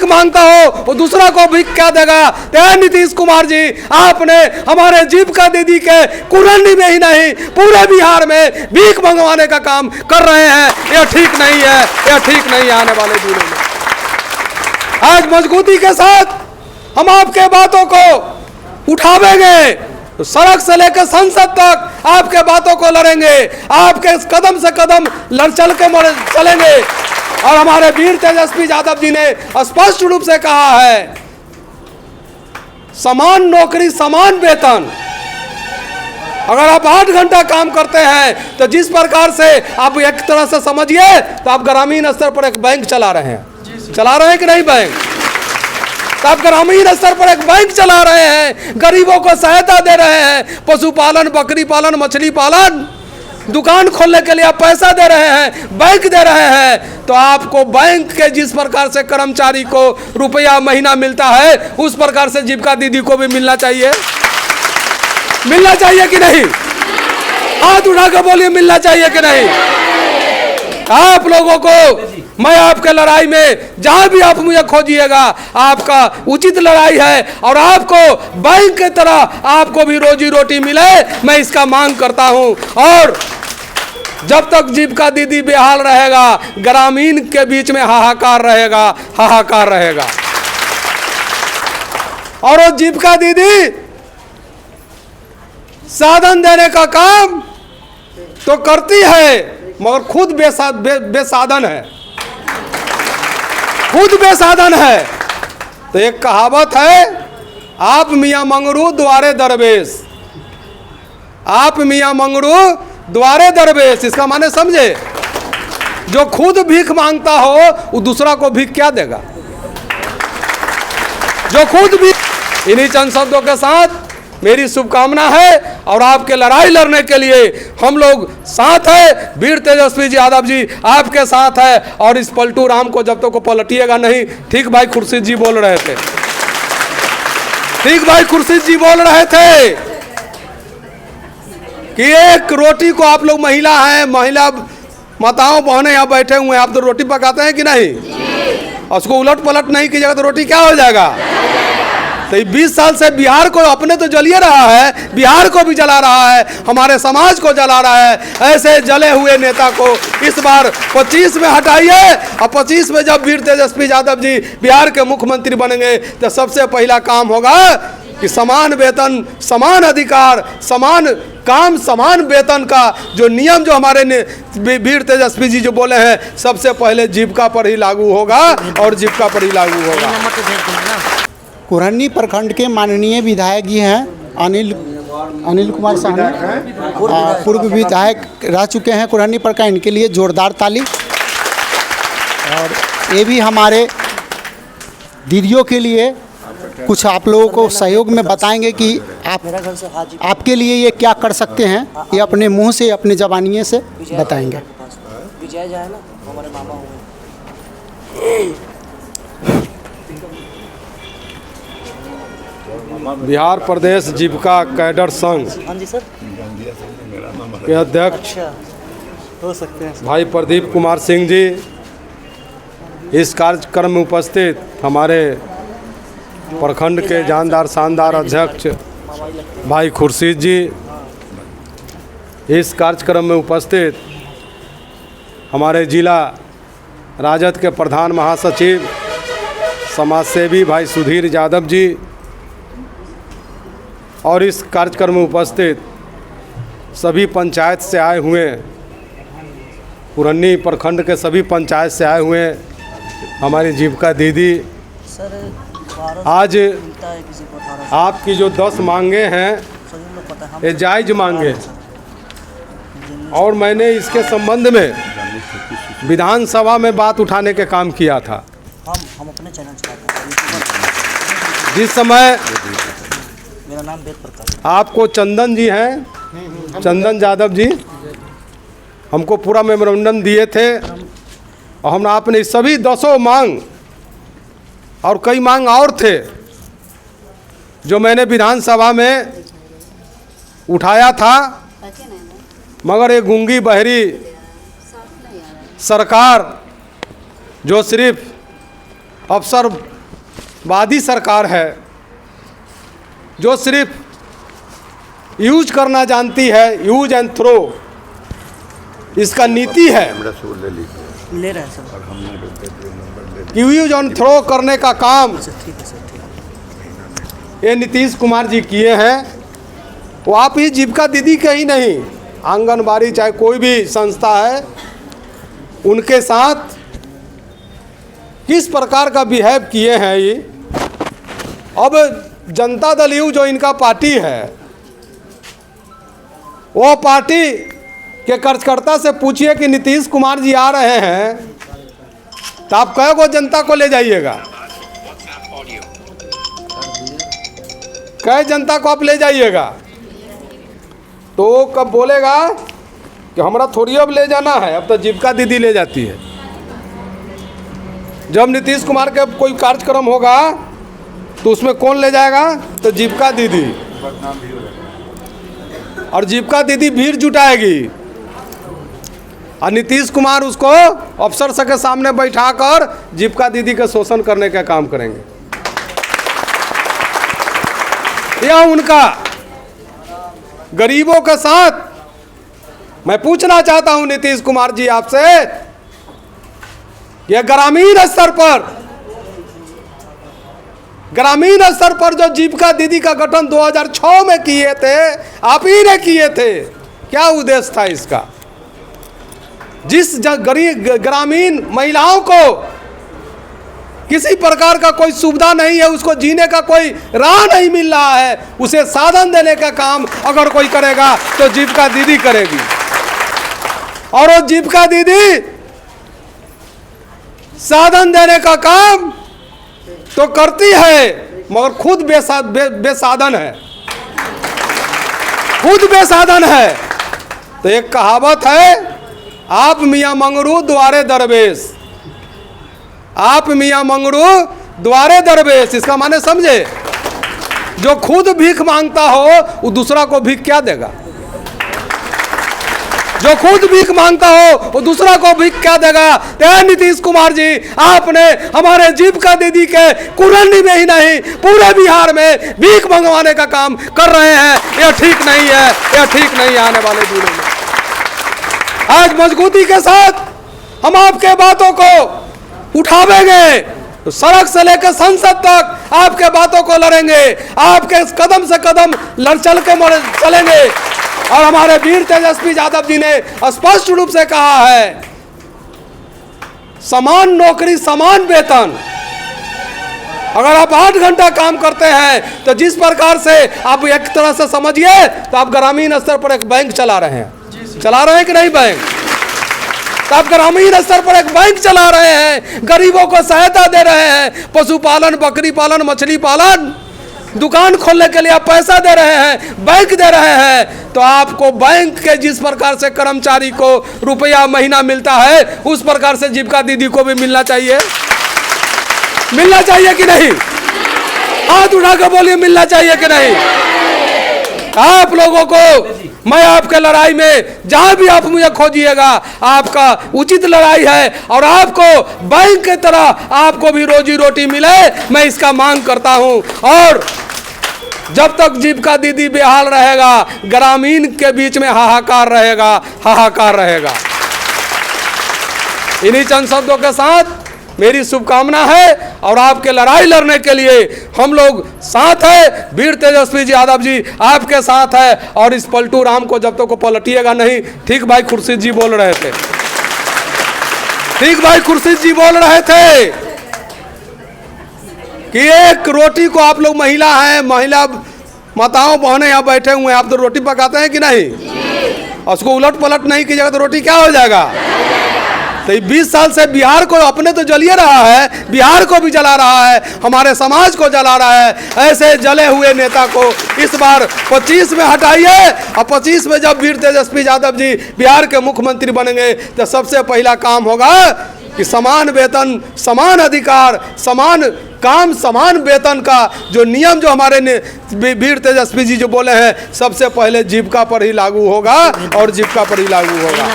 मांगता हो वो दूसरा को भीख क्या देगा। नीतीश कुमार जी, आपने हमारे जीविका दीदी के कुरंडी में ही नहीं पूरे बिहार में भीख मंगवाने का काम कर रहे हैं। यह ठीक नहीं है, यह ठीक नहीं है। आने वाले दिनों में आज मजबूती के साथ हम आपके बातों को उठावेंगे, तो सड़क से लेकर संसद तक आपके बातों को लड़ेंगे, आपके कदम से कदम चल के चलेंगे। और हमारे वीर तेजस्वी यादव जी ने स्पष्ट रूप से कहा है, समान नौकरी समान वेतन। अगर आप 8 घंटा काम करते हैं तो जिस प्रकार से आप एक तरह से समझिए तो आप ग्रामीण स्तर पर एक बैंक चला रहे हैं। चला रहे हैं कि नहीं बैंक? तो आप ग्रामीण स्तर पर एक बैंक चला रहे हैं, गरीबों को सहायता दे रहे हैं, पशुपालन, बकरी पालन, मछली पालन, दुकान खोलने के लिए आप पैसा दे रहे हैं, बैंक दे रहे हैं। तो आपको बैंक के जिस प्रकार से कर्मचारी को रुपया महीना मिलता है उस प्रकार से जीविका दीदी को भी मिलना चाहिए। मिलना चाहिए कि नहीं? हाथ उठा कर बोलिए, मिलना चाहिए कि नहीं? आप लोगों को मैं आपके लड़ाई में जहां भी आप मुझे खोजिएगा, आपका उचित लड़ाई है और आपको बैंक की तरह आपको भी रोजी रोटी मिले, मैं इसका मांग करता हूं। और जब तक जीविका दीदी बेहाल रहेगा, ग्रामीण के बीच में हाहाकार रहेगा, हाहाकार रहेगा। और वो जीविका दीदी साधन देने का काम तो करती है मगर खुद बेसाधन है, खुद बेसाधन है। तो एक कहावत है, आप मियाँ मंगरू द्वारे दरवेश, आप मियाँ मंगरू द्वारे दरवेश। इसका माने समझे? जो खुद भीख मांगता हो वो दूसरा को भीख क्या देगा? जो खुद भी। इन्हीं चंद शब्दों के साथ मेरी शुभकामना है और आपके लड़ाई लड़ने के लिए हम लोग साथ है। वीर तेजस्वी जी यादव जी आपके साथ है। और इस पलटू राम को जब तक को पलटिएगा नहीं। ठीक भाई खुर्शीद जी बोल रहे थे, ठीक भाई खुर्शीद जी बोल रहे थे कि एक रोटी को आप लोग महिला हैं, महिला माताओं बहनें यहाँ बैठे हुए हैं, आप तो रोटी पकाते हैं कि नहीं? और उसको उलट पलट नहीं कीजिएगा तो रोटी क्या हो जाएगा? तो 20 साल से बिहार को अपने तो जलिए रहा है, बिहार को भी जला रहा है, हमारे समाज को जला रहा है। ऐसे जले हुए नेता को इस बार 25 में हटाइए और 25 में जब वीर तेजस्वी यादव जी बिहार के मुख्यमंत्री बनेंगे तो सबसे पहला काम होगा कि समान वेतन, समान अधिकार, समान काम, समान वेतन का जो नियम जो हमारे वीर तेजस्वी जी जो बोले हैं सबसे पहले जीविका पर ही लागू होगा और जीविका पर ही लागू होगा। कुरंडी प्रखंड के माननीय विधायक जी हैं अनिल कुमार साहनी, पूर्व विधायक रह चुके हैं कुरंडी प्रखंड। इनके लिए जोरदार ताली। और ये भी हमारे दीदियों के लिए कुछ आप लोगों को सहयोग में बताएंगे कि आपके लिए ये क्या कर सकते हैं, ये अपने मुंह से, अपने जबानिए से बताएंगे। विजय जाए ना, हमारे मामा होंगे। बिहार प्रदेश जीविका कैडर संघ के अध्यक्ष हो सकते हैं भाई प्रदीप कुमार सिंह जी, इस कार्यक्रम में उपस्थित हमारे प्रखंड के जानदार शानदार अध्यक्ष भाई खुर्शीद जी, इस कार्यक्रम में उपस्थित हमारे जिला राजद के प्रधान महासचिव समाजसेवी भाई सुधीर यादव जी, और इस कार्यक्रम में उपस्थित सभी पंचायत से आए हुए, कुरंडी प्रखंड के सभी पंचायत से आए हुए हमारी जीविका दीदी। आज आपकी जो 10 मांगे हैं ये जायज़ मांगे, और मैंने इसके संबंध में विधानसभा में बात उठाने के काम किया था। हम अपने चैनल चलाते हैं। जिस समय मेरा नाम वेद प्रकाश, आपको चंदन जी हैं, चंदन यादव जी हमको पूरा मेमोरेंडम दिए थे और हम आपने सभी 10 मांग और कई मांग और थे जो मैंने विधानसभा में उठाया था, मगर ये गूंगी बहरी सरकार जो सिर्फ अवसरवादी सरकार है जो सिर्फ यूज करना जानती है, यूज एंड थ्रो इसका नीति है। ले रहे हैं सर। कि यूज एंड थ्रो करने का काम ठीक है सर, ठीक है। ये नीतीश कुमार जी किए हैं। वो आप ही जीविका दीदी के ही नहीं, आंगनबाड़ी चाहे कोई भी संस्था है, उनके साथ किस प्रकार का बिहेव किए हैं ये। अब जनता दल यू जो इनका पार्टी है, वो पार्टी के कार्यकर्ता से पूछिए कि नीतीश कुमार जी आ रहे हैं तो आप कहे को जनता को ले जाइएगा, कहे जनता को आप ले जाइएगा, तो वो कब बोलेगा कि हमारा थोड़ी अब ले जाना है, अब तो जीविका दीदी ले जाती है। जब नीतीश कुमार का कोई कार्यक्रम होगा तो उसमें कौन ले जाएगा, तो जीविका दीदी, और जीविका दीदी भीड़ जुटाएगी और नीतीश कुमार उसको अफसर सब के सामने बैठाकर जीविका दीदी का शोषण करने का काम करेंगे। यह उनका गरीबों के साथ। मैं पूछना चाहता हूं नीतीश कुमार जी आपसे, यह ग्रामीण स्तर पर जो जीविका दीदी का गठन 2006 में किए थे, आप ही ने किए थे। क्या उद्देश्य था इसका? जिस गरीब ग्रामीण महिलाओं को किसी प्रकार का कोई सुविधा नहीं है, उसको जीने का कोई राह नहीं मिल रहा है, उसे साधन देने का काम अगर कोई करेगा तो जीविका दीदी करेगी। और वो जीविका दीदी साधन देने का काम तो करती है, मगर खुद बेसाधन है, खुद बेसाधन है। तो एक कहावत है, आप मियाँ मंगरू द्वारे दरवेश, आप मियाँ मंगरू द्वारे दरवेश। इसका माने समझे? जो खुद भीख मांगता हो वो दूसरा को भीख क्या देगा? जो खुद भीख मांगता हो वो दूसरा को भीख क्या देगा? नीतीश कुमार जी, आपने हमारे जीविका दीदी के कुरंडी में ही नहीं, पूरे बिहार में भीख मंगवाने का काम कर रहे हैं। यह ठीक नहीं है, यह ठीक नहीं है। आने वाले दिनों में आज मजबूती के साथ हम आपके बातों को उठावेंगे, तो सड़क से लेकर संसद तक आपके बातों को लड़ेंगे, आपके कदम से कदम चल के चलेंगे। और हमारे वीर तेजस्वी यादव जी ने स्पष्ट रूप से कहा है, समान नौकरी समान वेतन। अगर आप 8 घंटा काम करते हैं तो जिस प्रकार से आप एक तरह से समझिए तो आप ग्रामीण स्तर पर एक बैंक चला रहे हैं। चला रहे हैं कि नहीं बैंक? तो आप ग्रामीण स्तर पर एक बैंक चला रहे हैं, गरीबों को सहायता दे रहे हैं, पशुपालन, बकरी पालन, मछली पालन, दुकान खोलने के लिए आप पैसा दे रहे हैं, बैंक दे रहे हैं। तो आपको बैंक के जिस प्रकार से कर्मचारी को रुपया महीना मिलता है, उस प्रकार से जीविका दीदी को भी मिलना चाहिए। मिलना चाहिए कि नहीं? हाथ उठा कर बोलिए, मिलना चाहिए कि नहीं? आप लोगों को मैं आपके लड़ाई में जहां भी आप मुझे खोजिएगा, आपका उचित लड़ाई है और आपको बैंक की तरह आपको भी रोजी रोटी मिले, मैं इसका मांग करता हूं। और जब तक जीविका दीदी बेहाल रहेगा, ग्रामीण के बीच में हाहाकार रहेगा, हाहाकार रहेगा। इन्हीं चंद शब्दों के साथ मेरी शुभकामना है और आपके लड़ाई लड़ने के लिए हम लोग साथ हैं। वीर तेजस्वी जी यादव जी आपके साथ है और इस पलटू राम को जब तक को पलटिएगा नहीं। ठीक भाई खुर्शीद जी बोल रहे थे, ठीक भाई खुर्शीद जी बोल रहे थे कि एक रोटी को आप लोग महिला हैं, महिला माताओं बहनें यहाँ बैठे हुए हैं, आप तो रोटी पकाते हैं कि नहीं? और उसको उलट पलट नहीं कीजिएगा तो रोटी क्या हो जाएगा? तो 20 साल से बिहार को अपने तो जलिए रहा है, बिहार को भी जला रहा है, हमारे समाज को जला रहा है। ऐसे जले हुए नेता को इस बार 25 में हटाइए और 25 में जब वीर तेजस्वी यादव जी बिहार के मुख्यमंत्री बनेंगे तो सबसे पहला काम होगा कि समान वेतन, समान अधिकार, समान काम, समान वेतन का जो नियम जो हमारे वीर तेजस्वी जी जो बोले हैं, सबसे पहले जीविका पर ही लागू होगा और जीविका पर ही लागू होगा।